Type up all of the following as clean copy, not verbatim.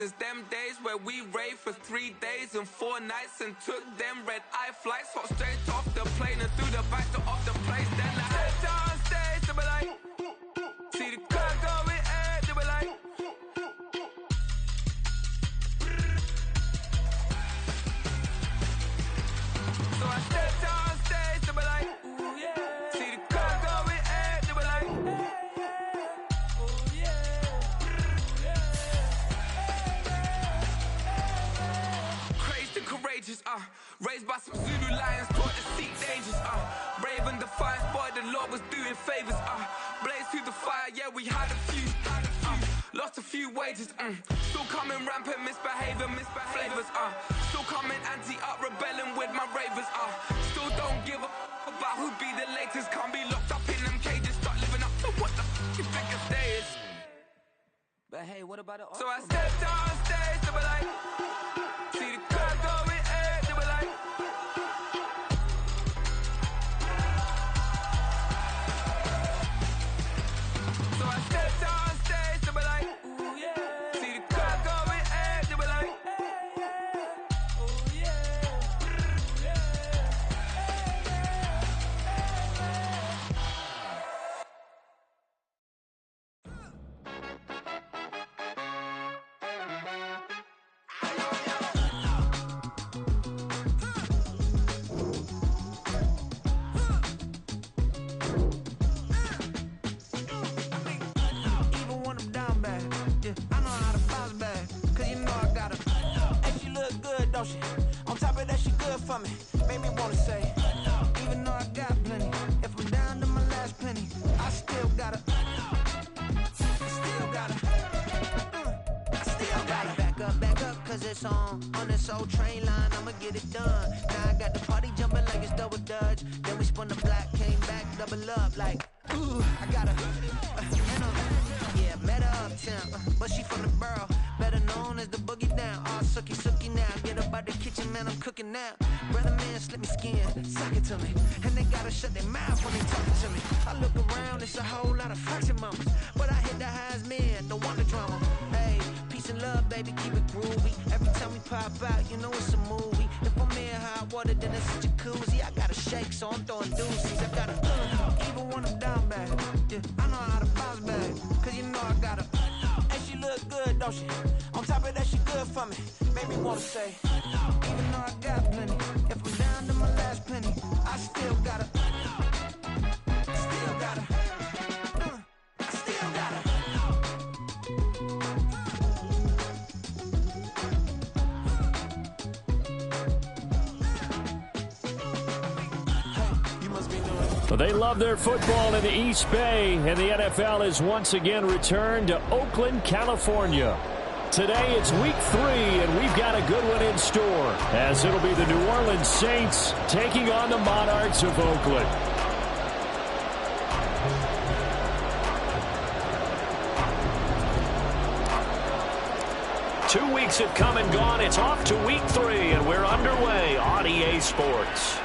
It's them days where we raved for 3 days and 4 nights and took them red-eye flights, hot straight off the plane and through the back door of the place. Then I head down stage, they be like, see the crowd going ahead, they be like, so I step down stage, they be like, ooh yeah, see the crowd going ahead, they be like, ooh yeah. Courageous, raised by some Zulu lions, taught to seek dangers, brave and defiant, boy, the Lord was doing favors, blaze through the fire, yeah, we had a few, lost a few wages, still coming rampant, misbehavior, flavors, still coming anti-up, rebelling with my ravers, still don't give a about who be the latest, can't be locked up in them cages, start living up to what the you think a day is. But hey, what about it? So I step down stage, they be like, see the crowd going ahead, they be like, so I step down stage, they be like, ooh yeah, see the crowd going ahead, they be like, ooh yeah, on top of that, she good for me. Made me wanna say, even though I got plenty, if I'm down to my last penny, I still gotta back up, cause it's on this old train line, I'ma get it done. Now I got the party jumping like it's double dutch. Then we spun the block, came back, double up, like, ooh, I gotta, yeah, met her uptown, but she from the borough, better known as the boogie down. All sookie now, get up out the kitchen, man, I'm cooking now. Brother man, slip me skin, suck it to me, and they gotta shut their mouth when they talking to me. I look around, it's a whole lot of fraction mamas, but I hit the highs, man, don't want the drama. Hey, peace and love, baby, keep it groovy. Every time we pop out, you know it's a movie. If I'm in hot water, then it's a jacuzzi. I gotta shake, so I'm throwing deuces. I gotta, even when I'm down bad, yeah, I know how to bounce back, cause you know I gotta, and she look good, don't she? On top of that, she good for me. Made me wanna say, even though I got plenty, if I'm down to my last penny, I still gotta, Well, they love their football in the East Bay, and the NFL has once again returned to Oakland, California. Today it's week 3, and we've got a good one in store, as it'll be the New Orleans Saints taking on the Monarchs of Oakland. Two weeks have come and gone. It's off to week 3, and we're underway on EA Sports.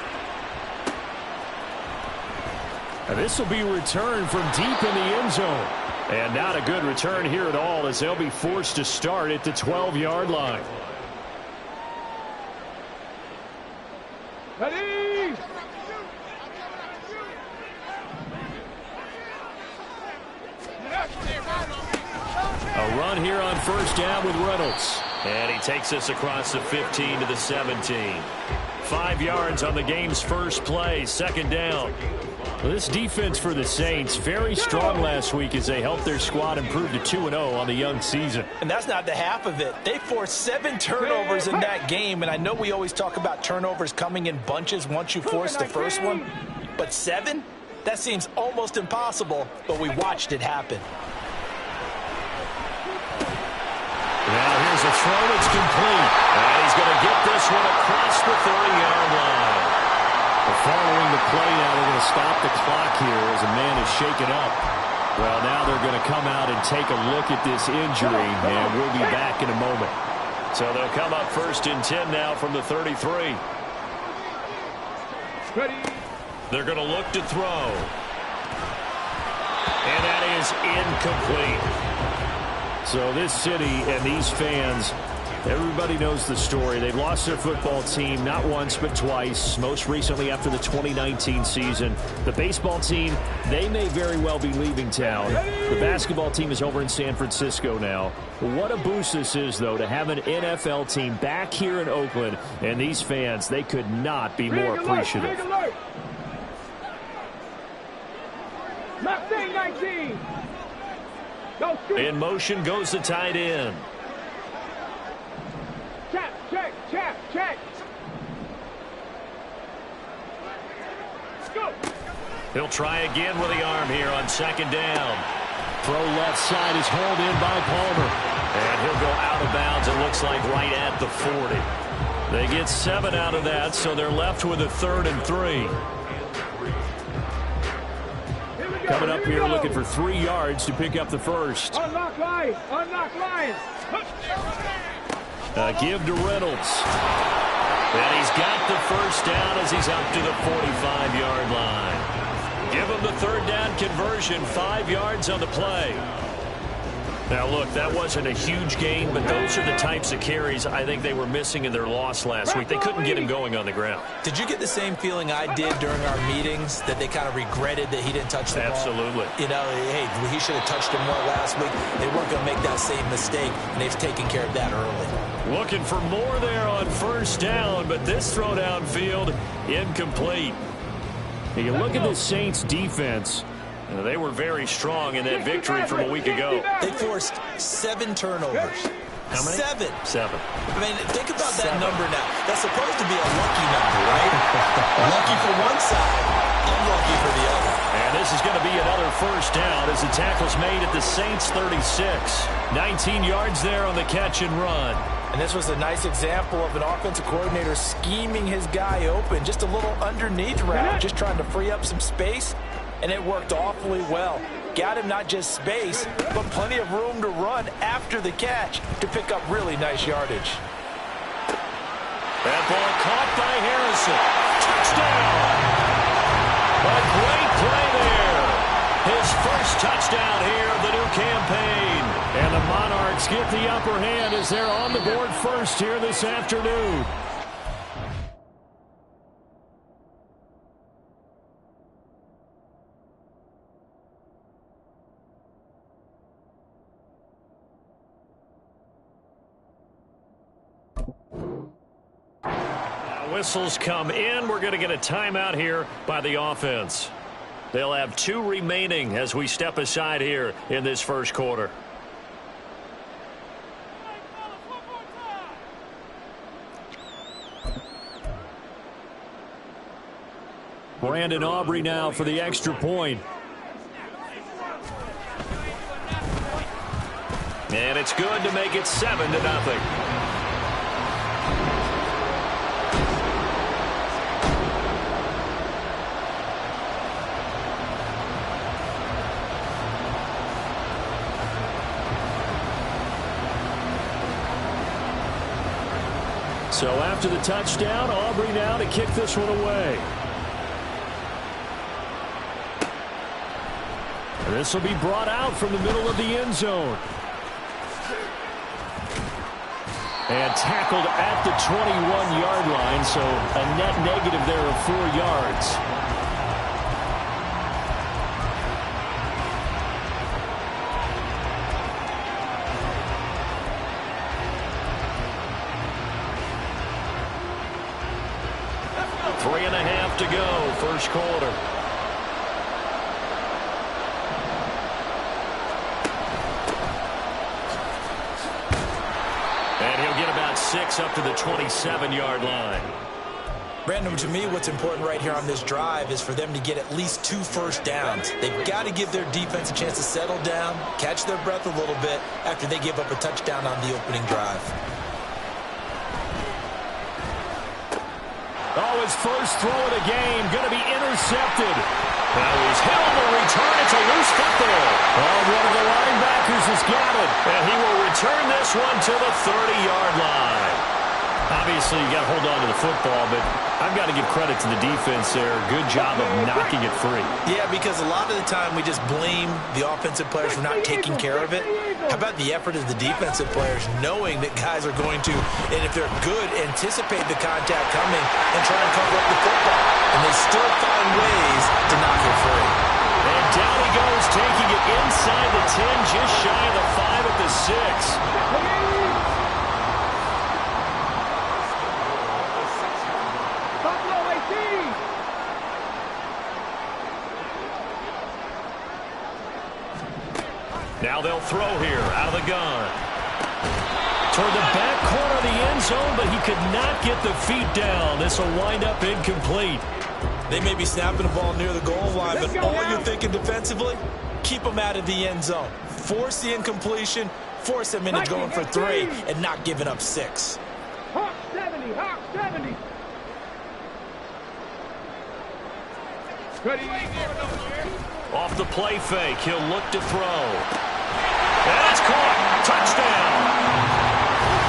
And this will be returned from deep in the end zone. And not a good return here at all, as they'll be forced to start at the 12-yard line. Ready? A run here on first down with Reynolds. And he takes us across the 15 to the 17. 5 yards on the game's first play, second down. Well, this defense for the Saints, very strong last week as they helped their squad improve to 2-0 on the young season. And that's not the half of it. They forced 7 turnovers in that game, and I know we always talk about turnovers coming in bunches once you force the first one, but 7? That seems almost impossible, but we watched it happen. Now here's a throw, it's complete. And he's going to get this one across the 30-yard line. Following the play now, they're going to stop the clock here as a man is shaken up. Well, now they're going to come out and take a look at this injury, and we'll be back in a moment. So they'll come up first and 10 now from the 33. They're going to look to throw. And that is incomplete. So this city and these fans, everybody knows the story. They've lost their football team not once but twice, most recently after the 2019 season. The baseball team, they may very well be leaving town. The basketball team is over in San Francisco now. What a boost this is, though, to have an NFL team back here in Oakland. And these fans, they could not be more appreciative. Left thing, 19. In motion goes the tight end. Check. Go. He'll try again with the arm here on second down. Throw left side is hauled in by Palmer. And he'll go out of bounds, it looks like right at the 40. They get 7 out of that, so they're left with a 3rd and 3. Coming up here looking for 3 yards to pick up the first. Unlock lines. Give to Reynolds. And he's got the first down as he's up to the 45-yard line. Give him the 3rd down conversion, 5 yards on the play. Now, look, that wasn't a huge gain, but those are the types of carries I think they were missing in their loss last week. They couldn't get him going on the ground. Did you get the same feeling I did during our meetings, that they kind of regretted that he didn't touch the ball? Absolutely. You know, hey, he should have touched him more last week. They weren't going to make that same mistake, and they've taken care of that early. Looking for more there on first down, but this throw downfield incomplete. You look at the Saints defense. They were very strong in that victory from a week ago. They forced 7 turnovers. How many? 7. 7. I mean, think about that number now. That's supposed to be a lucky number, right? Lucky for one side, unlucky for the other. And this is going to be another first down as the tackle's made at the Saints 36. 19 yards there on the catch and run. And this was a nice example of an offensive coordinator scheming his guy open. Just a little underneath route, just trying to free up some space. And it worked awfully well. Got him not just space, but plenty of room to run after the catch to pick up really nice yardage. That ball caught by Harrison. Touchdown! A great play there. His first touchdown here of the new campaign. And the Monarchs get the upper hand as they're on the board first here this afternoon. Whistles come in. We're going to get a timeout here by the offense. They'll have 2 remaining as we step aside here in this first quarter. Brandon Aubrey now for the extra point. And it's good to make it 7-0. So after the touchdown, Aubrey now to kick this one away. And this will be brought out from the middle of the end zone. And tackled at the 21-yard line, so a net negative there of 4 yards. To go, first quarter. And he'll get about 6 up to the 27-yard line. Brandon, to me, what's important right here on this drive is for them to get at least 2 first downs. They've got to give their defense a chance to settle down, catch their breath a little bit after they give up a touchdown on the opening drive. Oh, his first throw of the game, going to be intercepted. Now he's held the return. It's a loose football. Oh, one of the linebackers has got it. And he will return this one to the 30-yard line. Obviously, you got to hold on to the football, but I've got to give credit to the defense there. Good job of knocking it free. Yeah, because a lot of the time we just blame the offensive players for not taking care of it. How about the effort of the defensive players knowing that guys are going to, and if they're good, anticipate the contact coming and try and cover up the football. And they still find ways to knock it free. And down he goes, taking it inside the 10, just shy of the 5 at the 6. Now they'll throw here out of the gun. Toward the back corner of the end zone, but he could not get the feet down. This will wind up incomplete. They may be snapping the ball near the goal line, but all you're thinking defensively, keep them out of the end zone. Force the incompletion, force them into going for 3, and not giving up 6. Hawk 70, Hawk 70. Off the play fake, he'll look to throw. That's caught. Touchdown.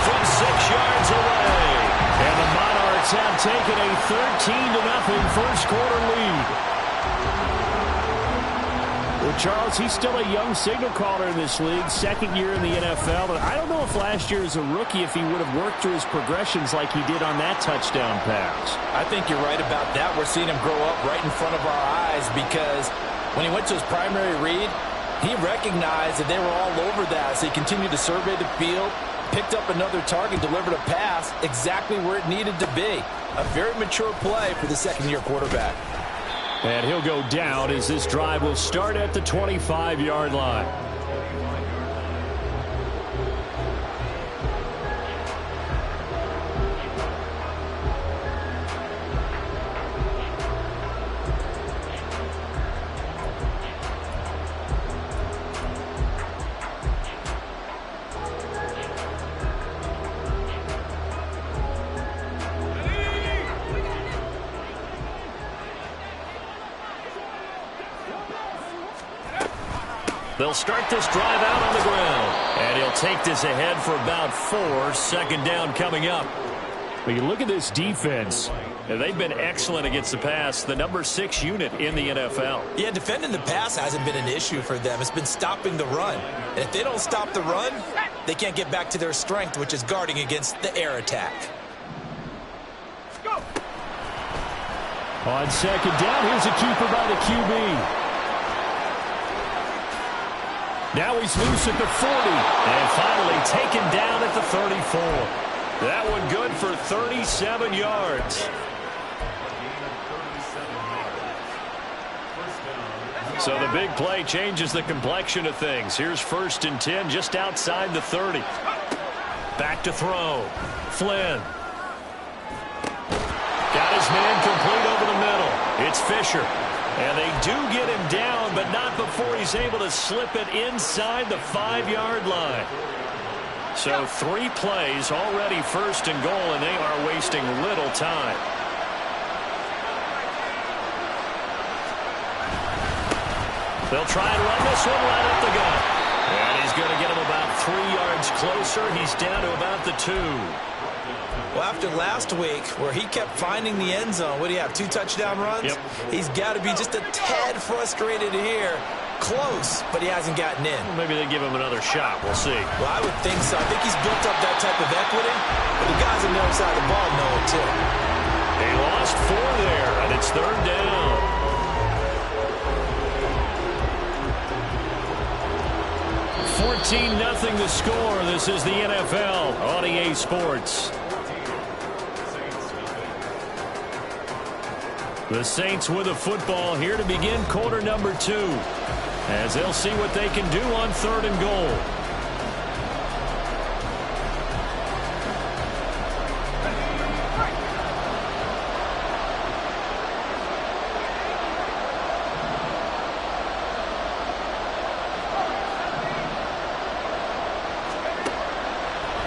From 6 yards away. And the Monarchs have taken a 13-0 first quarter lead. Well, Charles, he's still a young signal caller in this league, second year in the NFL. But I don't know if last year as a rookie, if he would have worked through his progressions like he did on that touchdown pass. I think you're right about that. We're seeing him grow up right in front of our eyes because when he went to his primary read, he recognized that they were all over that. So he continued to survey the field, picked up another target, delivered a pass exactly where it needed to be. A very mature play for the second-year quarterback. And he'll go down as this drive will start at the 25-yard line. They'll start this drive out on the ground. And he'll take this ahead for about 4. Second down coming up. When you look at this defense, they've been excellent against the pass. The number 6 unit in the NFL. Yeah, defending the pass hasn't been an issue for them. It's been stopping the run. And if they don't stop the run, they can't get back to their strength, which is guarding against the air attack. On second down, here's a keeper by the QB. Now he's loose at the 40. And finally taken down at the 34. That one good for 37 yards. So the big play changes the complexion of things. Here's 1st and 10 just outside the 30. Back to throw. Flynn. Got his man complete over the middle. It's Fisher. And they do get him down, but not before he's able to slip it inside the 5-yard line. So 3 plays, already 1st and goal, and they are wasting little time. They'll try and run this one right up the gut. And he's going to get him about 3 yards closer. He's down to about the 2. Well, after last week, where he kept finding the end zone, what do you have, 2 touchdown runs? Yep. He's got to be just a tad frustrated here. Close, but he hasn't gotten in. Well, maybe they give him another shot. We'll see. Well, I would think so. I think he's built up that type of equity, but the guys on the other side of the ball know it, too. They lost 4 there, and it's 3rd down. (14-0) the score. This is the NFL on EA Sports. The Saints with the football here to begin quarter number 2. As they'll see what they can do on 3rd and goal.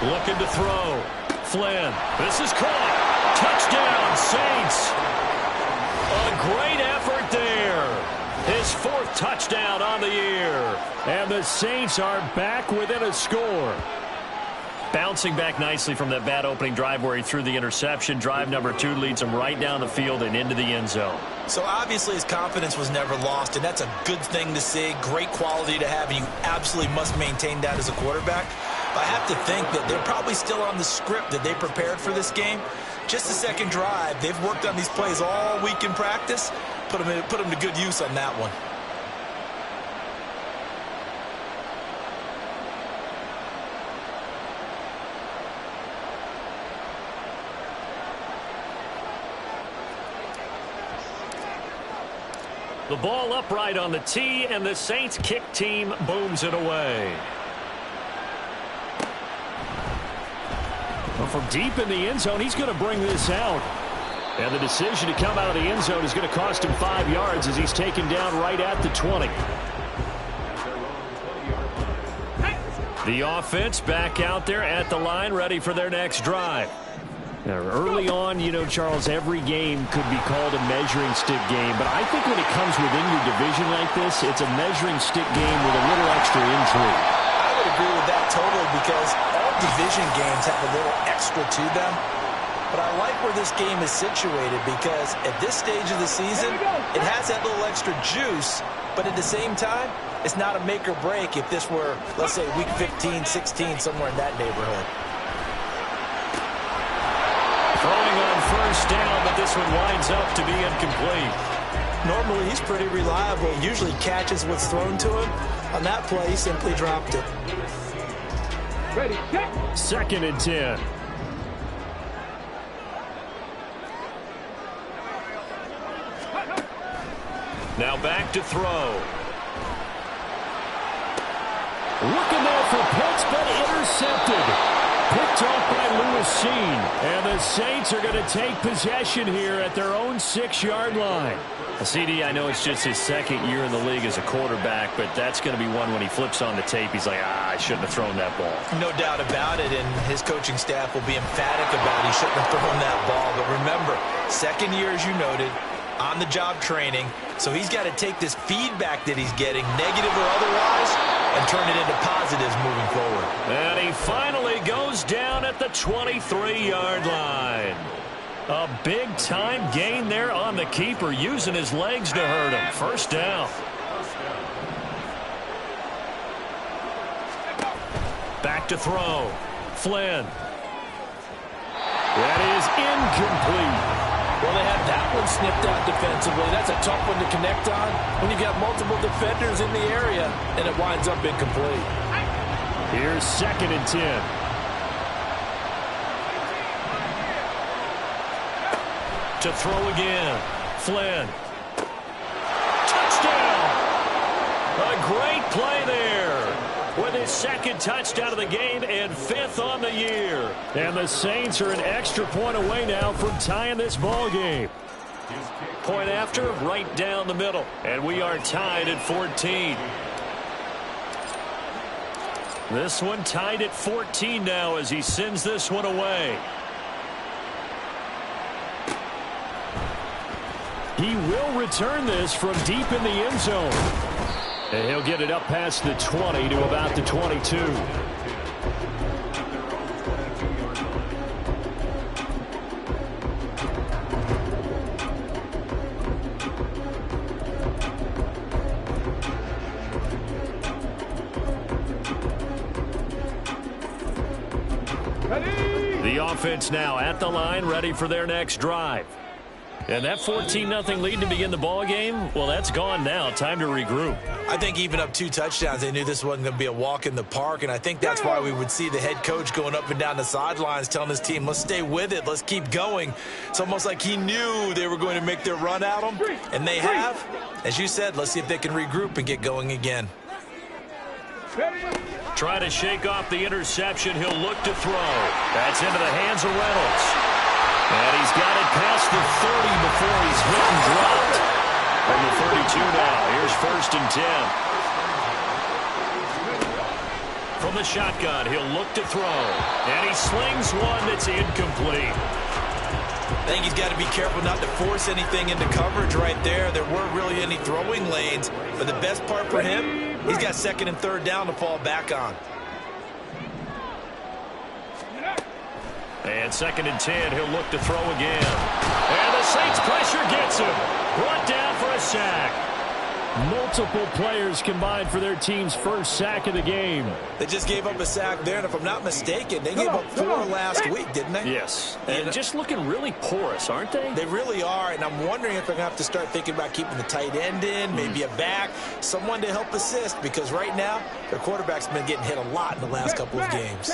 Looking to throw. Flynn. This is caught. Touchdown, Saints. A great effort there. His 4th touchdown on the year. And the Saints are back within a score. Bouncing back nicely from that bad opening drive where he threw the interception. Drive number 2 leads him right down the field and into the end zone. So obviously his confidence was never lost, and that's a good thing to see. Great quality to have, and you absolutely must maintain that as a quarterback. But I have to think that they're probably still on the script that they prepared for this game. Just the second drive, they've worked on these plays all week in practice. Put them to good use on that one. The ball upright on the tee, and the Saints kick team booms it away. Well, from deep in the end zone, he's going to bring this out. And the decision to come out of the end zone is going to cost him 5 yards as he's taken down right at the 20. The offense back out there at the line, ready for their next drive. Now, early on, you know, Charles, every game could be called a measuring stick game. But I think when it comes within your division like this, it's a measuring stick game with a little extra intrigue. I would agree with that totally, because all division games have a little extra to them. But I like where this game is situated, because at this stage of the season, it has that little extra juice. But at the same time, it's not a make or break if this were, let's say, week 15, 16, somewhere in that neighborhood. Throwing on first down, but this one winds up to be incomplete. Normally, he's pretty reliable. Usually catches what's thrown to him. On that play, he simply dropped it. Ready, set. 2nd and 10. Now back to throw. Looking there for Pitts, but intercepted. Picked off by Lewis Cine. And the Saints are going to take possession here at their own 6-yard line. CD, I know it's just his 2nd year in the league as a quarterback, but that's going to be one when he flips on the tape, he's like, I shouldn't have thrown that ball. No doubt about it, and his coaching staff will be emphatic about he shouldn't have thrown that ball. But remember, 2nd year, as you noted, on-the-job training, so he's got to take this feedback that he's getting, negative or otherwise, and turn it into positives moving forward. And he finally goes down at the 23-yard line. A big-time gain there on the keeper, using his legs to hurt him. First down. Back to throw. Flynn. That is incomplete. Well, they had that one snipped out defensively. That's a tough one to connect on when you've got multiple defenders in the area, and it winds up incomplete. Here's 2nd and 10. To throw again. Flynn. Touchdown! A great play there. With his 2nd touchdown of the game and 5th on the year. And the Saints are an extra point away now from tying this ball game. Point after, right down the middle. And we are tied at 14. This one tied at 14 now as he sends this one away. He will return this from deep in the end zone. And he'll get it up past the 20 to about the 22. Ready. The offense now at the line, ready for their next drive. And that 14-0 lead to begin the ball game, well, that's gone now. Time to regroup. I think even up 2 touchdowns, they knew this wasn't going to be a walk in the park, and I think that's why we would see the head coach going up and down the sidelines telling his team, let's stay with it, let's keep going. It's almost like he knew they were going to make their run at him, and they have. As you said, let's see if they can regroup and get going again. Try to shake off the interception. He'll look to throw. That's into the hands of Reynolds. And he's got it past the 30 before he's hit and dropped. From the 32 now, here's 1st and 10. From the shotgun, he'll look to throw. And he slings one that's incomplete. I think he's got to be careful not to force anything into coverage right there. There weren't really any throwing lanes. But the best part for him, he's got 2nd and 3rd down to fall back on. And 2nd and 10, he'll look to throw again. And the Saints pressure gets him. Brought down for a sack. Multiple players combined for their team's first sack of the game. They just gave up a sack there, and if I'm not mistaken, they gave up 4 last week, didn't they? Yes, and just looking really porous, aren't they? They really are, and I'm wondering if they're going to have to start thinking about keeping the tight end in, maybe a back, someone to help assist, because right now, their quarterback's been getting hit a lot in the last couple of games.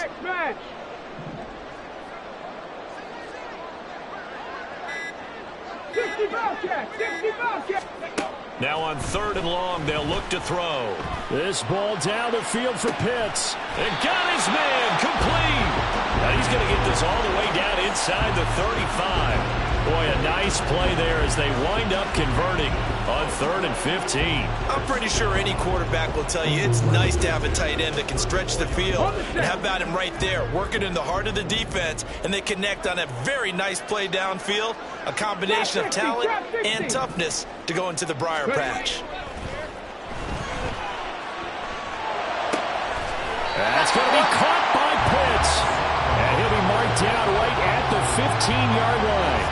Now on 3rd and long, they'll look to throw. This ball down the field for Pitts. And got his man complete. Now he's going to get this all the way down inside the 35. Boy, a nice play there as they wind up converting on 3rd and 15. I'm pretty sure any quarterback will tell you it's nice to have a tight end that can stretch the field. And how about him right there, working in the heart of the defense, and they connect on a very nice play downfield, a combination of talent and toughness to go into the briar patch. That's going to be caught by Pitts. And he'll be marked down right at the 15-yard line.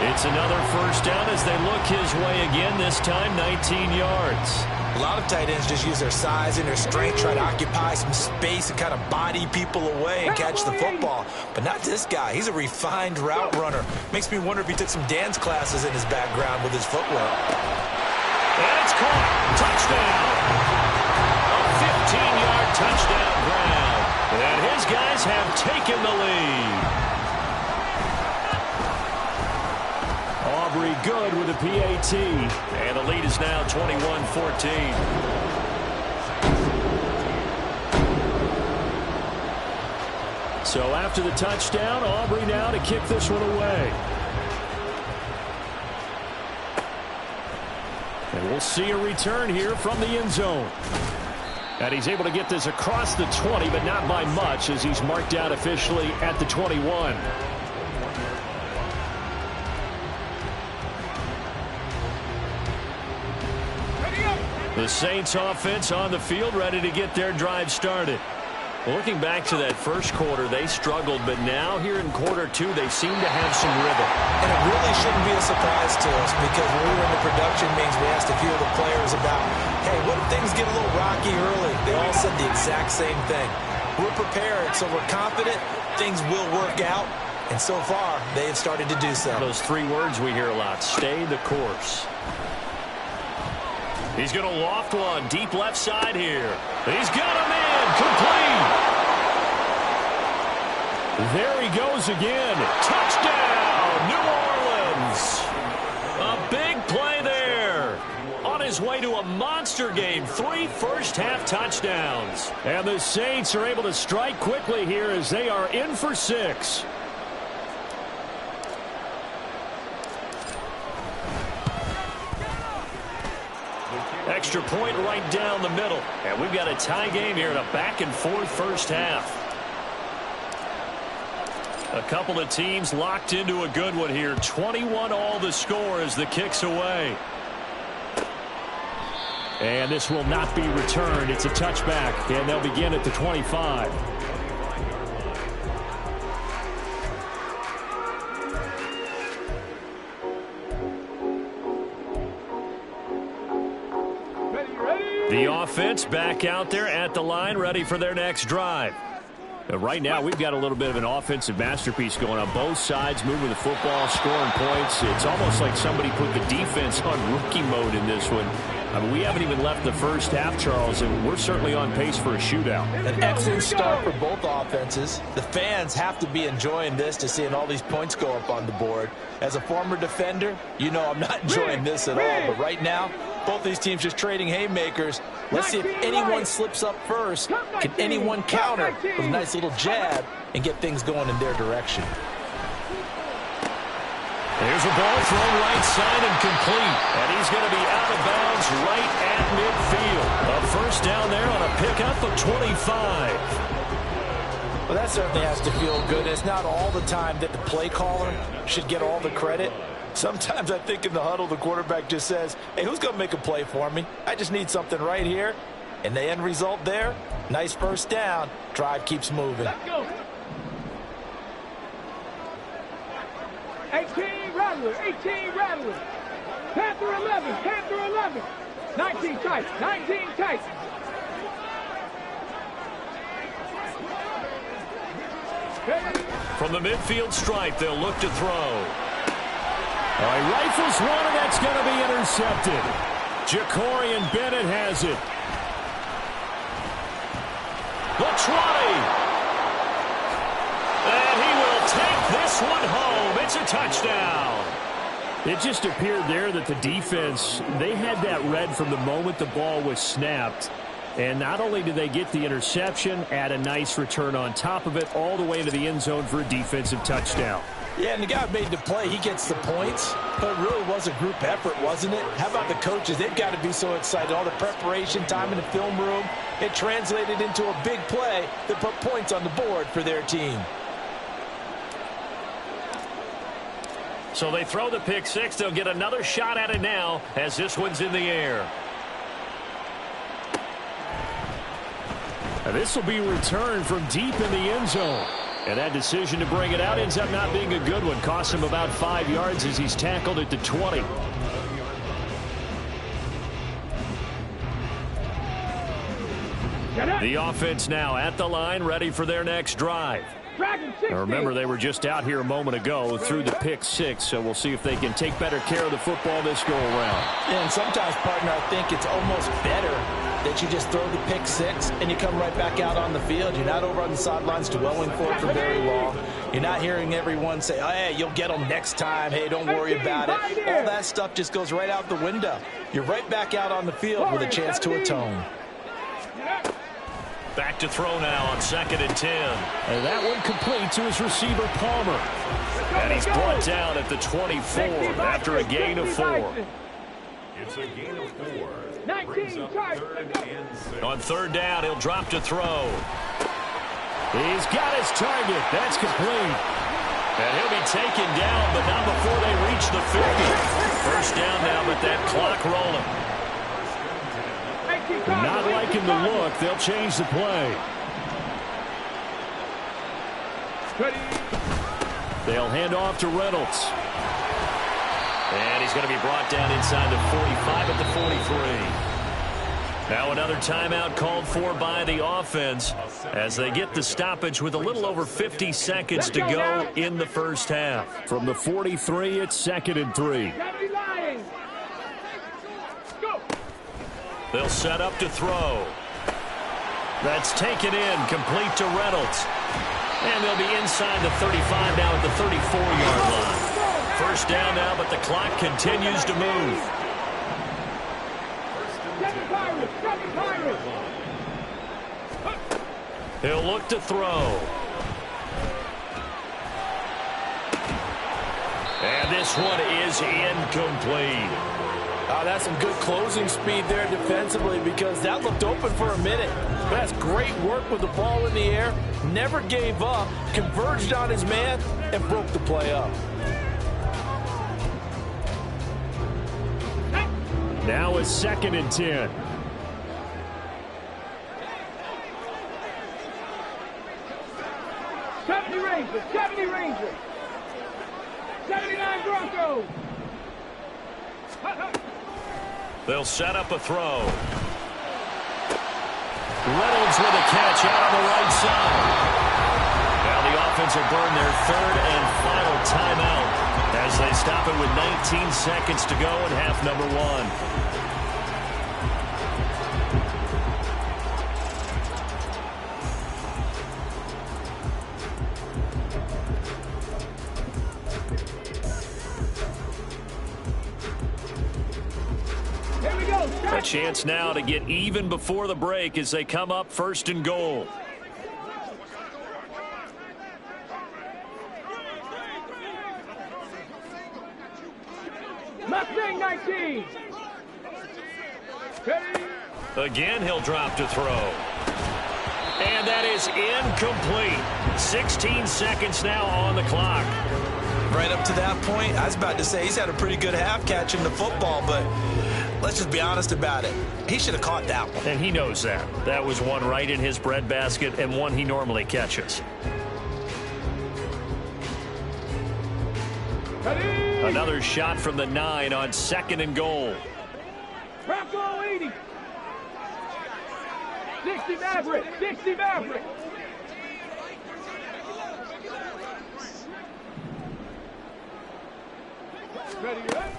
It's another first down as they look his way again, this time 19 yards. A lot of tight ends just use their size and their strength, try to occupy some space and kind of body people away and catch the football. But not this guy. He's a refined route runner. Makes me wonder if he took some dance classes in his background with his footwork. And it's caught. Touchdown. A 15-yard touchdown ground. And his guys have taken the lead. Aubrey good with a PAT. And the lead is now 21-14. So after the touchdown, Aubrey now to kick this one away. And we'll see a return here from the end zone. And he's able to get this across the 20, but not by much as he's marked out officially at the 21. The Saints offense on the field, ready to get their drive started. Well, looking back to that first quarter, they struggled, but now here in quarter 2, they seem to have some rhythm. And it really shouldn't be a surprise to us, because when we were in the production meetings, we asked a few of the players about, hey, what if things get a little rocky early? They all said the exact same thing. We're prepared, so we're confident things will work out. And so far, they have started to do so. Those 3 words we hear a lot, stay the course. He's going to loft one deep left side here. He's got a man complete. There he goes again. Touchdown, New Orleans. A big play there. On his way to a monster game, 3 first-half touchdowns. And the Saints are able to strike quickly here as they are in for 6. Extra point right down the middle. And we've got a tie game here in a back-and-forth first half. A couple of teams locked into a good one here. 21-all the score as the kick's away. And this will not be returned. It's a touchback, and they'll begin at the 25. The offense back out there at the line, ready for their next drive. Right now, we've got a little bit of an offensive masterpiece going on. Both sides moving the football, scoring points. It's almost like somebody put the defense on rookie mode in this one. I mean, we haven't even left the first half, Charles, and we're certainly on pace for a shootout. An excellent start for both offenses. The fans have to be enjoying this to seeing all these points go up on the board. As a former defender, you know I'm not enjoying this at all. But right now, both these teams just trading haymakers. Let's see if anyone slips up first. Can anyone counter with a nice little jab and get things going in their direction? There's a ball thrown right side and complete. And he's going to be out of bounds right at midfield. A first down there on a pickup of 25. Well, that certainly has to feel good. It's not all the time that the play caller should get all the credit. Sometimes I think in the huddle, the quarterback just says, hey, who's going to make a play for me? I just need something right here. And the end result there, nice first down. Drive keeps moving. Let's go. 18, Rattler. 18, Rattler. Panther 11, Panther 11. 19 tight, 19 tight. From the midfield stripe, they'll look to throw. All right, rifles one, and that's going to be intercepted. Jacorian Bennett has it. The 20. And he will take this one home. It's a touchdown. It just appeared there that the defense, they had that read from the moment the ball was snapped. And not only did they get the interception, add a nice return on top of it, all the way to the end zone for a defensive touchdown. Yeah, and the guy made the play. He gets the points. But it really was a group effort, wasn't it? How about the coaches? They've got to be so excited. All the preparation time in the film room, it translated into a big play that put points on the board for their team. So they throw the pick six. They'll get another shot at it now as this one's in the air. And this will be returned from deep in the end zone. And that decision to bring it out ends up not being a good one. Cost him about 5 yards as he's tackled at the 20. The offense now at the line, ready for their next drive. Now remember, they were just out here a moment ago through the pick six, so we'll see if they can take better care of the football this go around. Yeah, and sometimes, partner, I think it's almost better that you just throw the pick six and you come right back out on the field. You're not over on the sidelines dwelling for it for very long. You're not hearing everyone say, oh, hey, you'll get them next time. Hey, don't worry about it. All that stuff just goes right out the window. You're right back out on the field with a chance to atone. Back to throw now on 2nd and 10. And that one complete to his receiver, Palmer. And he's brought down at the 24 after a gain of 4. It's a gain of 4. 19, on 3rd down, he'll drop to throw. He's got his target. That's complete. And he'll be taken down, but not before they reach the 50. 1st down now, but that clock rolling. Not liking the look. They'll change the play. They'll hand off to Reynolds. And he's going to be brought down inside the 45 at the 43. Now another timeout called for by the offense as they get the stoppage with a little over 50 seconds to go in the first half. From the 43, it's 2nd and 3. They'll set up to throw. That's taken in, complete to Reynolds. And they'll be inside the 35 now at the 34-yard line. 1st down now, but the clock continues to move. He'll look to throw. And this one is incomplete. That's some good closing speed there defensively because that looked open for a minute. That's great work with the ball in the air. Never gave up, converged on his man, and broke the play up. Now it's 2nd and 10. Rangers, 70 Rangers, 79 Broncos. They'll set up a throw. Reynolds with a catch out on the right side. Now the offense will burn their 3rd and final timeout as they stop it with 19 seconds to go in half number 1. A chance now to get even before the break as they come up 1st and goal. Mustang 19. Again, he'll drop to throw. And that is incomplete. 16 seconds now on the clock. Right up to that point, I was about to say he's had a pretty good half catching the football, but let's just be honest about it. He should have caught that one. And he knows that. That was one right in his breadbasket and one he normally catches. Ready? Another shot from the 9 on 2nd and goal. Bravo 80. 60 Maverick. 60 Maverick. Ready, right?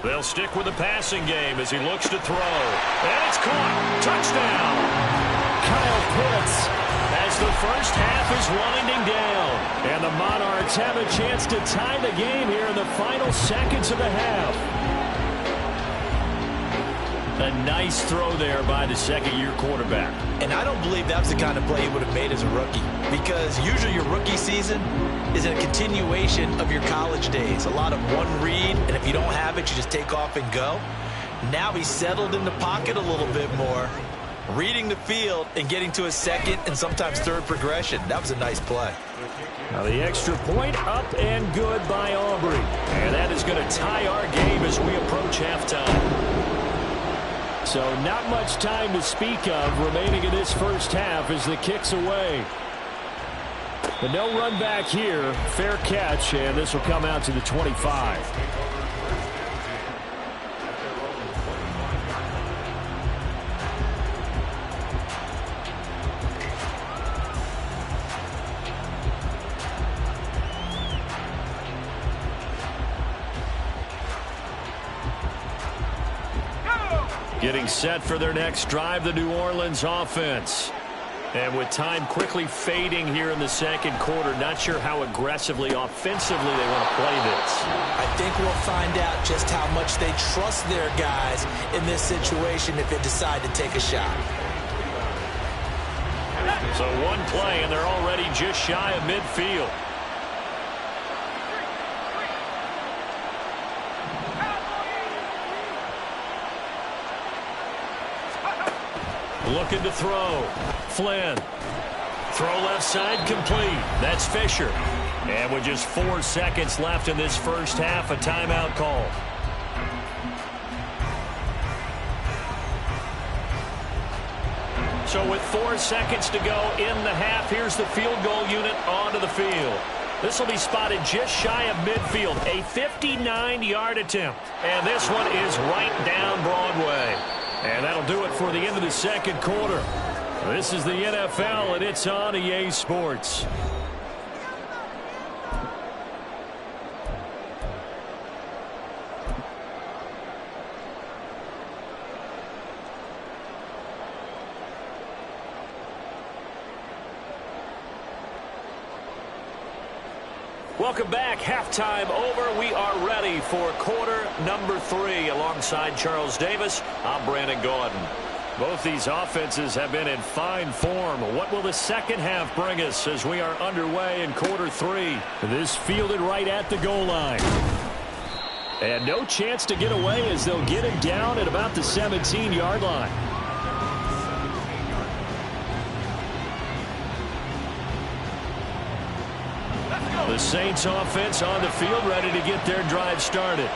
They'll stick with the passing game as he looks to throw. And it's caught. Touchdown. Kyle Pitts as the first half is winding down. And the Monarchs have a chance to tie the game here in the final seconds of the half. A nice throw there by the second-year quarterback. And I don't believe that was the kind of play he would have made as a rookie, because usually your rookie season is a continuation of your college days. A lot of one read, and if you don't have it, you just take off and go. Now he's settled in the pocket a little bit more, reading the field and getting to a second and sometimes third progression. That was a nice play. Now the extra point up and good by Aubrey. And that is going to tie our game as we approach halftime. So not much time to speak of remaining in this first half as the kick's away. But no run back here. Fair catch, and this will come out to the 25. Getting set for their next drive, the New Orleans offense. And with time quickly fading here in the second quarter, not sure how aggressively, offensively they want to play this. I think we'll find out just how much they trust their guys in this situation if they decide to take a shot. So one play, and they're already just shy of midfield. Looking to throw. Flynn. Throw left side complete. That's Fisher. And with just 4 seconds left in this first half, a timeout call. So with 4 seconds to go in the half, here's the field goal unit onto the field. This will be spotted just shy of midfield. A 59-yard attempt. And this one is right down Broadway. And that'll do it for the end of the second quarter. This is the NFL, and it's on EA Sports. Welcome back. Halftime over. We are ready for quarter number 3. Alongside Charles Davis, I'm Brandon Gaudin. Both these offenses have been in fine form. What will the second half bring us as we are underway in quarter 3? This fielded right at the goal line. And no chance to get away as they'll get it down at about the 17-yard line. The Saints offense on the field, ready to get their drive started.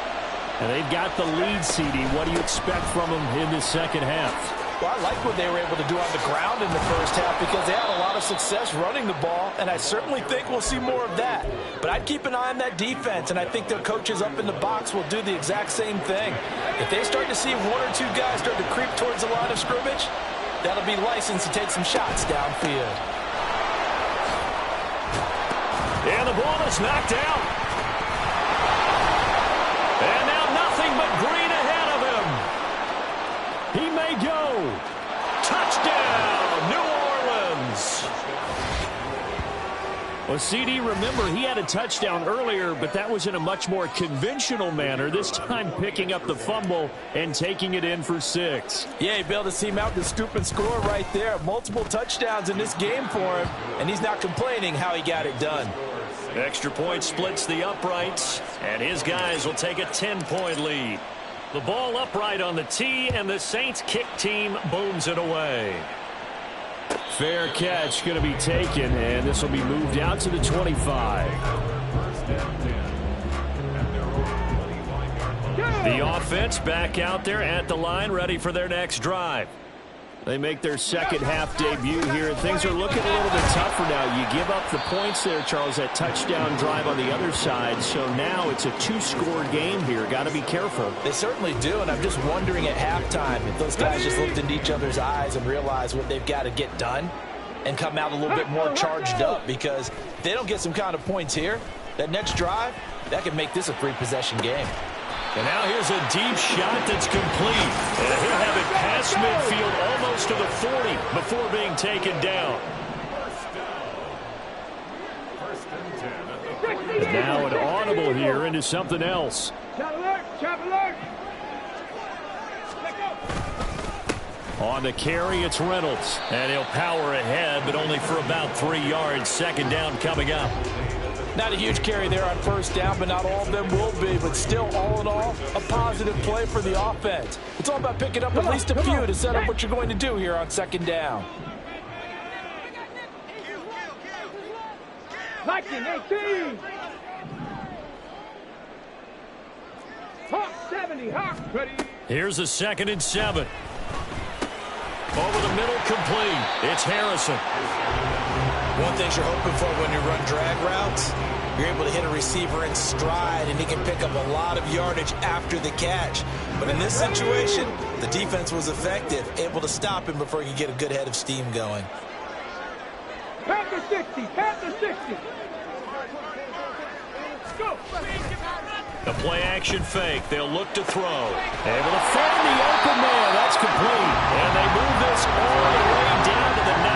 And they've got the lead, CD. What do you expect from them in the second half? Well, I like what they were able to do on the ground in the first half because they had a lot of success running the ball, and I certainly think we'll see more of that. But I'd keep an eye on that defense, and I think their coaches up in the box will do the exact same thing. If they start to see 1 or 2 guys start to creep towards the line of scrimmage, that'll be licensed to take some shots downfield. And the ball is knocked out. And now nothing but green ahead of him. He may go. Touchdown, New Orleans. Well, CD, remember, he had a touchdown earlier, but that was in a much more conventional manner, this time picking up the fumble and taking it in for 6. Yeah, he bailed his team out to scoop and score right there. Multiple touchdowns in this game for him, and he's not complaining how he got it done. Extra point splits the uprights, and his guys will take a 10-point lead. The ball upright on the tee, and the Saints kick team booms it away. Fair catch going to be taken, and this will be moved out to the 25. The offense back out there at the line, ready for their next drive. They make their second half debut here, and things are looking a little bit tougher now. You give up the points there, Charles, that touchdown drive on the other side. So now it's a two-score game here. Got to be careful. They certainly do, and I'm just wondering at halftime if those guys just looked into each other's eyes and realized what they've got to get done and come out a little bit more charged up, because if they don't get some kind of points here, that next drive, that could make this a three-possession game. And now here's a deep shot that's complete. And he'll have it past midfield almost to the 40 before being taken down. And now an audible here into something else. Chop alert, chop alert. On the carry, it's Reynolds. And he'll power ahead, but only for about 3 yards. Second down coming up. Not a huge carry there on first down, but not all of them will be. But still, all in all, a positive play for the offense. It's all about picking up at least a few to set up what you're going to do here on second down. 19-18. Hawk 70, Hawk. Ready. Here's a 2nd and 7. Over the middle, complete. It's Harrison. One thing you're hoping for when you run drag routes, you're able to hit a receiver in stride, and he can pick up a lot of yardage after the catch. But in this situation, the defense was effective, able to stop him before he could get a good head of steam going. Panther 60, Panther 60. Go. The play-action fake. They'll look to throw. Able to find the open man. That's complete. And they move this all the way down to the 9.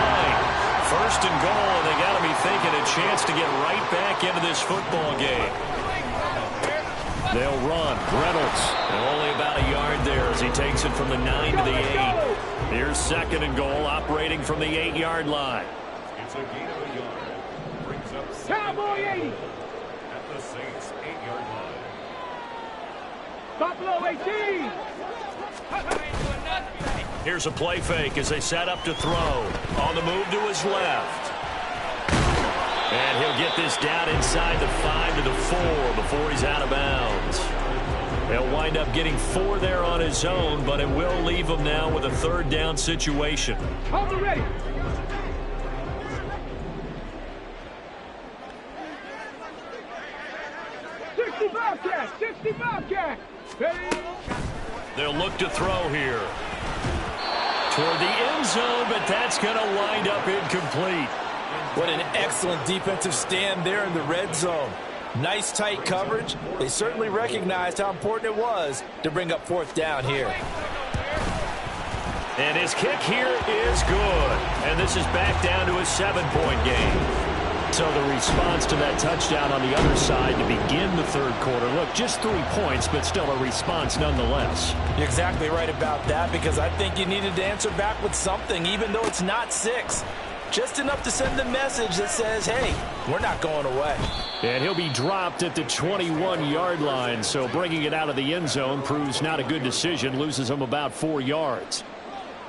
First and goal, and they got to be thinking a chance to get right back into this football game. They'll run. Reynolds. And only about a yard there as he takes it from the 9 to the 8. Here's 2nd and goal, operating from the 8-yard line. It's a gain of a yard. Brings up Cowboy 80. At the Saints' 8-yard line. Buffalo 18. Here's a play fake as they set up to throw. On the move to his left. And he'll get this down inside the 5 to the 4 before he's out of bounds. They'll wind up getting 4 there on his own, but it will leave him now with a 3rd down situation. Hold it ready. Bobcat, 60 Bobcat. Ready. They'll look to throw here. Toward the end zone, but that's going to wind up incomplete. What an excellent defensive stand there in the red zone. Nice tight coverage. They certainly recognized how important it was to bring up 4th down here. And his kick here is good. And this is back down to a 7-point game. So the response to that touchdown on the other side to begin the 3rd quarter. Look, just 3 points, but still a response nonetheless. You're exactly right about that, because I think you needed to answer back with something, even though it's not 6. Just enough to send a message that says, hey, we're not going away. And he'll be dropped at the 21-yard line, so bringing it out of the end zone proves not a good decision, loses him about 4 yards.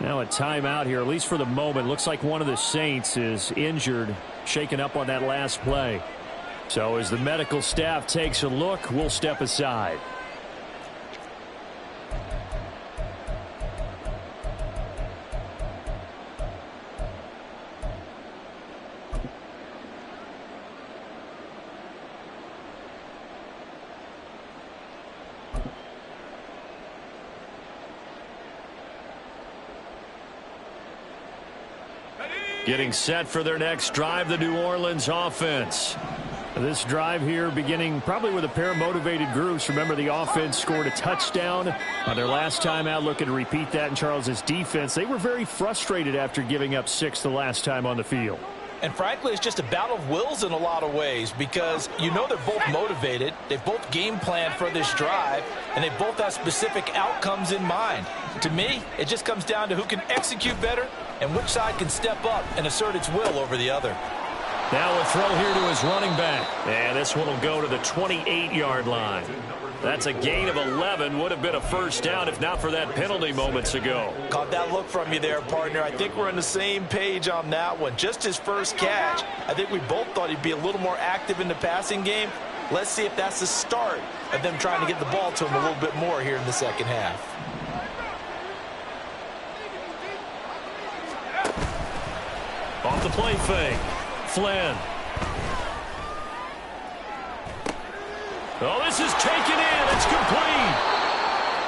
Now a timeout here, at least for the moment. Looks like one of the Saints is injured, shaken up on that last play. So as the medical staff takes a look, we'll step aside. Getting set for their next drive, the New Orleans offense. This drive here beginning probably with a pair of motivated groups. Remember, the offense scored a touchdown on their last time out, looking to repeat that in Charles's defense. They were very frustrated after giving up 6 the last time on the field. And frankly, it's just a battle of wills in a lot of ways, because you know they're both motivated, they've both game planned for this drive, and they both have specific outcomes in mind. To me, it just comes down to who can execute better and which side can step up and assert its will over the other. Now a throw here to his running back. And this one will go to the 28-yard line. That's a gain of 11. Would have been a first down if not for that penalty moments ago. Caught that look from you there, partner. I think we're on the same page on that one. Just his first catch. I think we both thought he'd be a little more active in the passing game. Let's see if that's the start of them trying to get the ball to him a little bit more here in the second half. Off the play fake. Flynn. Oh, this is taken in. It's complete.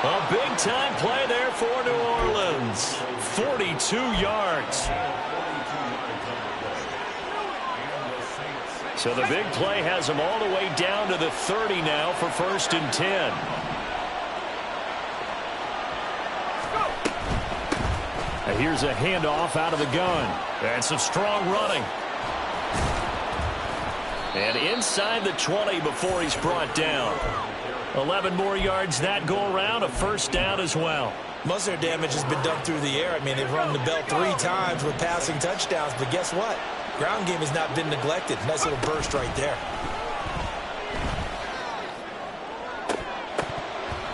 A big-time play there for New Orleans. 42 yards. So the big play has them all the way down to the 30 now for 1st and 10. And here's a handoff out of the gun. And some strong running. And inside the 20 before he's brought down. 11 more yards that go around, a 1st down as well. Most of their damage has been done through the air. I mean, they've rung the bell 3 times with passing touchdowns, but guess what? Ground game has not been neglected. Nice little burst right there.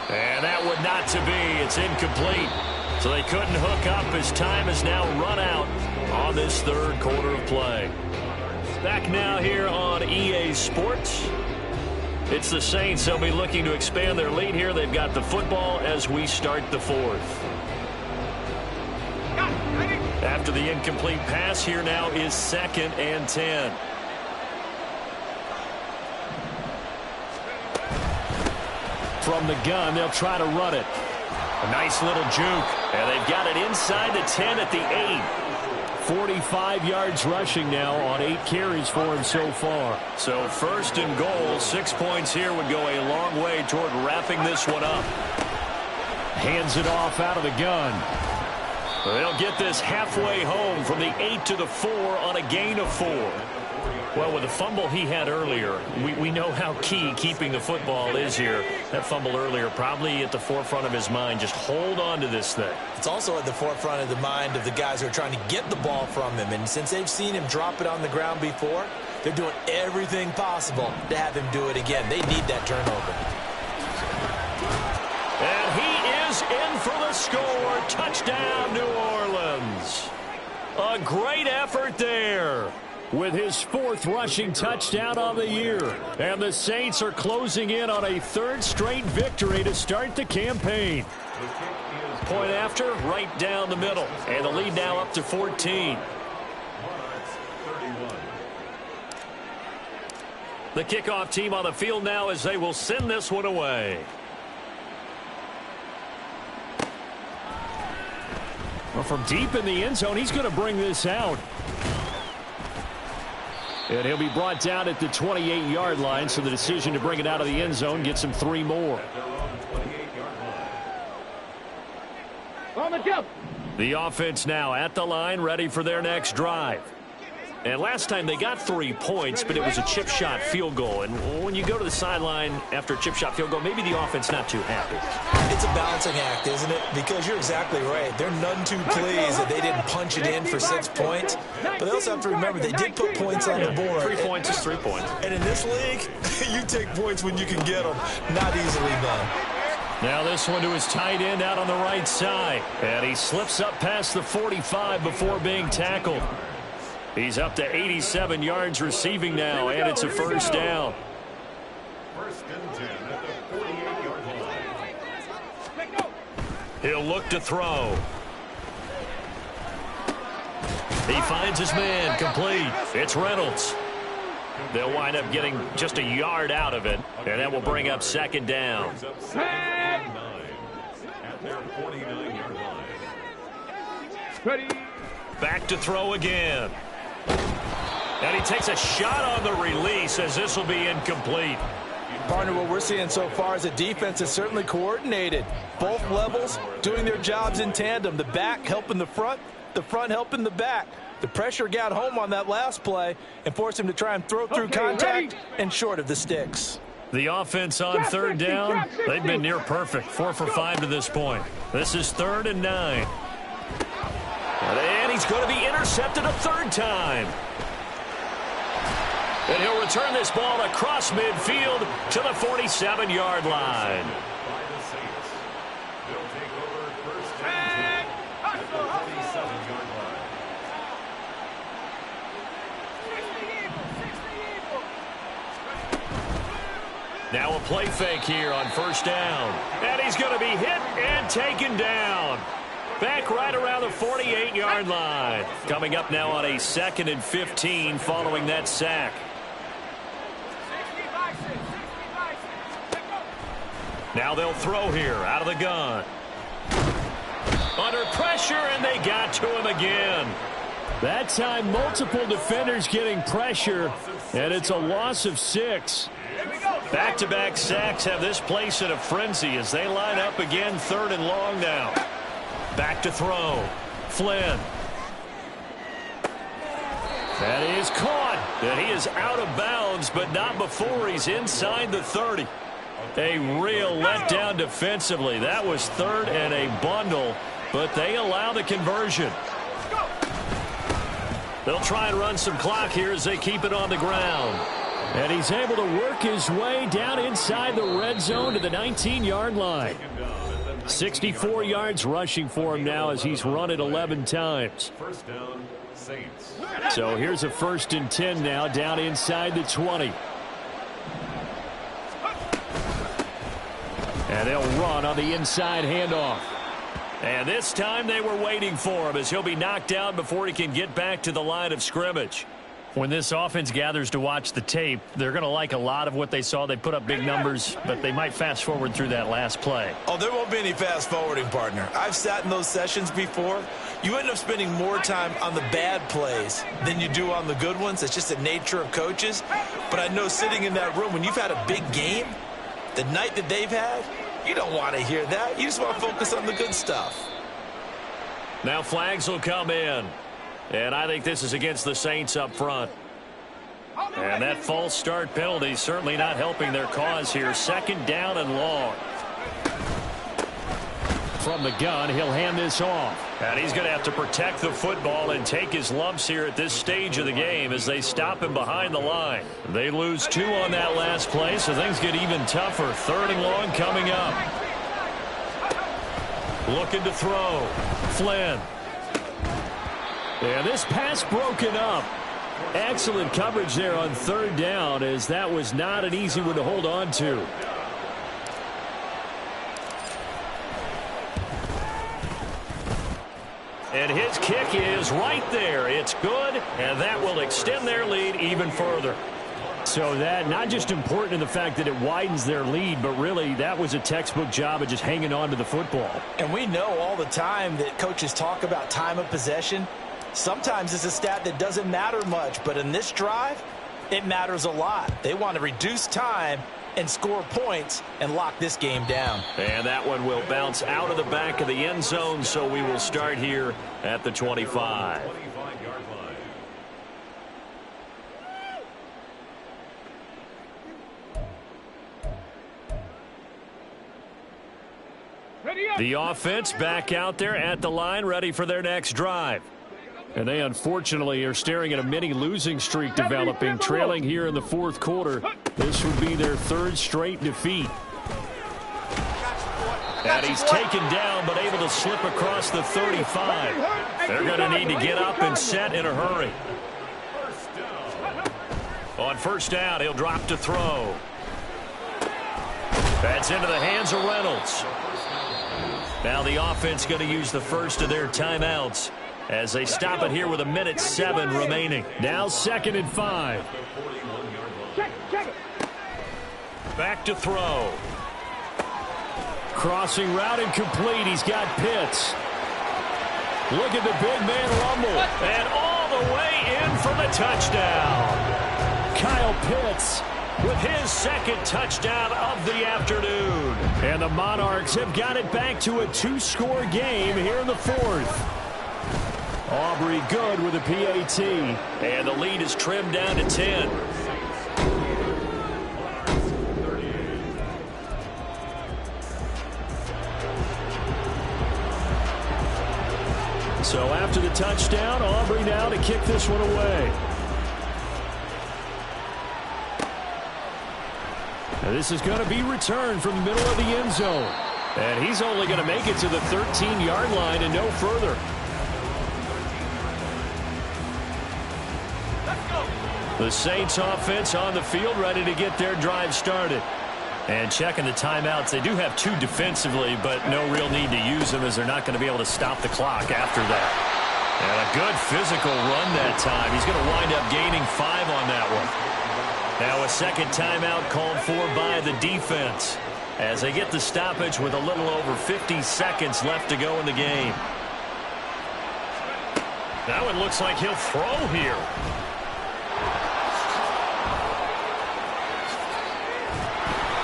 And that would not to be. It's incomplete. So they couldn't hook up as time has now run out on this 3rd quarter of play. Back now here on EA Sports. It's the Saints. They'll be looking to expand their lead here. They've got the football as we start the 4th. After the incomplete pass, here now is 2nd and 10. From the gun, they'll try to run it. A nice little juke. And they've got it inside the 10 at the 8. 45 yards rushing now on 8 carries for him so far. So 1st and goal, 6 points here would go a long way toward wrapping this one up. Hands it off out of the gun. They'll get this halfway home from the 8 to the 4 on a gain of 4. Well, with the fumble he had earlier, we know how key keeping the football is here. That fumble earlier probably at the forefront of his mind. Just hold on to this thing. It's also at the forefront of the mind of the guys who are trying to get the ball from him. And since they've seen him drop it on the ground before, they're doing everything possible to have him do it again. They need that turnover. And he is in for the score. Touchdown, New Orleans. A great effort there with his 4th rushing touchdown on the year. And the Saints are closing in on a 3rd straight victory to start the campaign. Point after, right down the middle. And the lead now up to 14. The kickoff team on the field now as they will send this one away. Well, from deep in the end zone, he's going to bring this out. And he'll be brought down at the 28-yard line, so the decision to bring it out of the end zone gets him 3 more. On the jump. The offense now at the line, ready for their next drive. And last time they got 3 points, but it was a chip shot field goal. And when you go to the sideline after a chip shot field goal, maybe the offense not too happy. It's a balancing act, isn't it? Because you're exactly right. They're none too pleased that they didn't punch it in for 6 points. But they also have to remember they did put points on the board. 3 points is 3 points. And in this league, you take points when you can get them. Not easily done. Now this one to his tight end out on the right side. And he slips up past the 45 before being tackled. He's up to 87 yards receiving now, and it's a 1st down. 1st and 10 at the 48-yard line. He'll look to throw. He finds his man, complete. It's Reynolds. They'll wind up getting just a yard out of it, and that will bring up 2nd down. At their 49-yard line. Ready. Back to throw again. And he takes a shot on the release as this will be incomplete. Partner, what we're seeing so far is the defense is certainly coordinated. Both levels doing their jobs in tandem. The back helping the front helping the back. The pressure got home on that last play and forced him to try and throw through contact and short of the sticks. The offense on 3rd down, they've been near perfect. 4 for 5 to this point. This is 3rd and 9. And he's going to be intercepted a 3rd time. And he'll return this ball across midfield to the 47-yard line. By the Saints. They'll take over 1st and 10 at the 47-yard line. Now a play fake here on 1st down. And he's going to be hit and taken down. Back right around the 48-yard line. Coming up now on a 2nd and 15 following that sack. Now they'll throw here out of the gun. Under pressure, and they got to him again. That time, multiple defenders getting pressure, and it's a loss of 6. Back-to-back sacks have this place in a frenzy as they line up again 3rd and long now. Back to throw. Flynn. That is caught. And he is out of bounds, but not before he's inside the 30. A real letdown defensively. That was 3rd and a bundle, but they allow the conversion. They'll try and run some clock here as they keep it on the ground. And he's able to work his way down inside the red zone to the 19-yard line. 64 yards rushing for him now as he's run it 11 times. First down, Saints. So here's a 1st and 10 now down inside the 20. And they'll run on the inside handoff. And this time they were waiting for him as he'll be knocked down before he can get back to the line of scrimmage. When this offense gathers to watch the tape, they're going to like a lot of what they saw. They put up big numbers, but they might fast forward through that last play. Oh, there won't be any fast forwarding, partner. I've sat in those sessions before. You end up spending more time on the bad plays than you do on the good ones. It's just the nature of coaches. But I know sitting in that room, when you've had a big game, the night that they've had, you don't want to hear that. You just want to focus on the good stuff. Now flags will come in. And I think this is against the Saints up front. And that false start penalty certainly not helping their cause here. 2nd down and long. From the gun, he'll hand this off. And he's going to have to protect the football and take his lumps here at this stage of the game as they stop him behind the line. They lose 2 on that last play, so things get even tougher. 3rd and long coming up. Looking to throw. Flynn. And this pass broken up. Excellent coverage there on 3rd down as that was not an easy one to hold on to. And his kick is right there. It's good, and that will extend their lead even further. So that not just important in the fact that it widens their lead, but really that was a textbook job of just hanging on to the football. And we know all the time that coaches talk about time of possession. Sometimes it's a stat that doesn't matter much, but in this drive, it matters a lot. They want to reduce time and score points and lock this game down. And that one will bounce out of the back of the end zone, so we will start here at the 25. 25-yard line. The offense back out there at the line, ready for their next drive. And they unfortunately are staring at a mini losing streak developing, trailing here in the 4th quarter. This would be their 3rd straight defeat. And he's taken down but able to slip across the 35. They're going to need to get up and set in a hurry. On 1st down, he'll drop to throw. That's into the hands of Reynolds. Now the offense going to use the first of their timeouts as they stop it here with 1:07 remaining. Now 2nd and 5. Back to throw. Crossing route incomplete. He's got Pitts. Look at the big man rumble. And all the way in for the touchdown. Kyle Pitts with his 2nd touchdown of the afternoon. And the Monarchs have got it back to a 2-score game here in the 4th. Aubrey good with a PAT. And the lead is trimmed down to 10. So after the touchdown, Aubrey now to kick this one away. And this is going to be returned from the middle of the end zone. And he's only going to make it to the 13-yard line and no further. The Saints offense on the field ready to get their drive started. And checking the timeouts, they do have 2 defensively, but no real need to use them as they're not going to be able to stop the clock after that. And a good physical run that time. He's going to wind up gaining 5 on that one. Now a second timeout called for by the defense as they get the stoppage with a little over 50 seconds left to go in the game. That one looks like he'll throw here.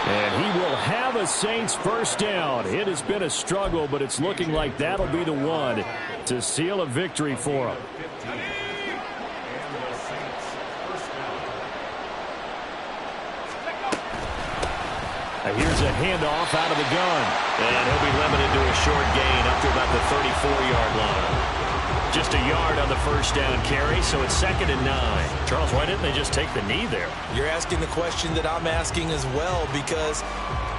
And he will have a Saints first down. It has been a struggle, but it's looking like that'll be the one to seal a victory for him. Here's a handoff out of the gun. And he'll be limited to a short gain up to about the 34-yard line. Just a yard on the first down carry, so it's 2nd and 9. Charles, why didn't they just take the knee there? You're asking the question that I'm asking as well, because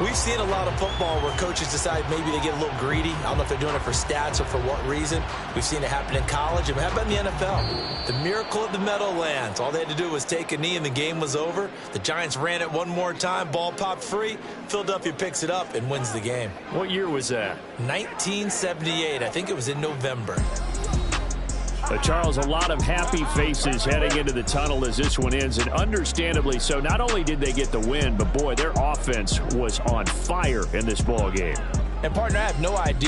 we've seen a lot of football where coaches decide maybe they get a little greedy. I don't know if they're doing it for stats or for what reason. We've seen it happen in college. And how about in the NFL? The miracle of the Meadowlands. All they had to do was take a knee and the game was over. The Giants ran it one more time. Ball popped free. Philadelphia picks it up and wins the game. What year was that? 1978. I think it was in November. Charles, a lot of happy faces heading into the tunnel as this one ends, and understandably so. Not only did they get the win, but boy, their offense was on fire in this ball game. And partner, I have no idea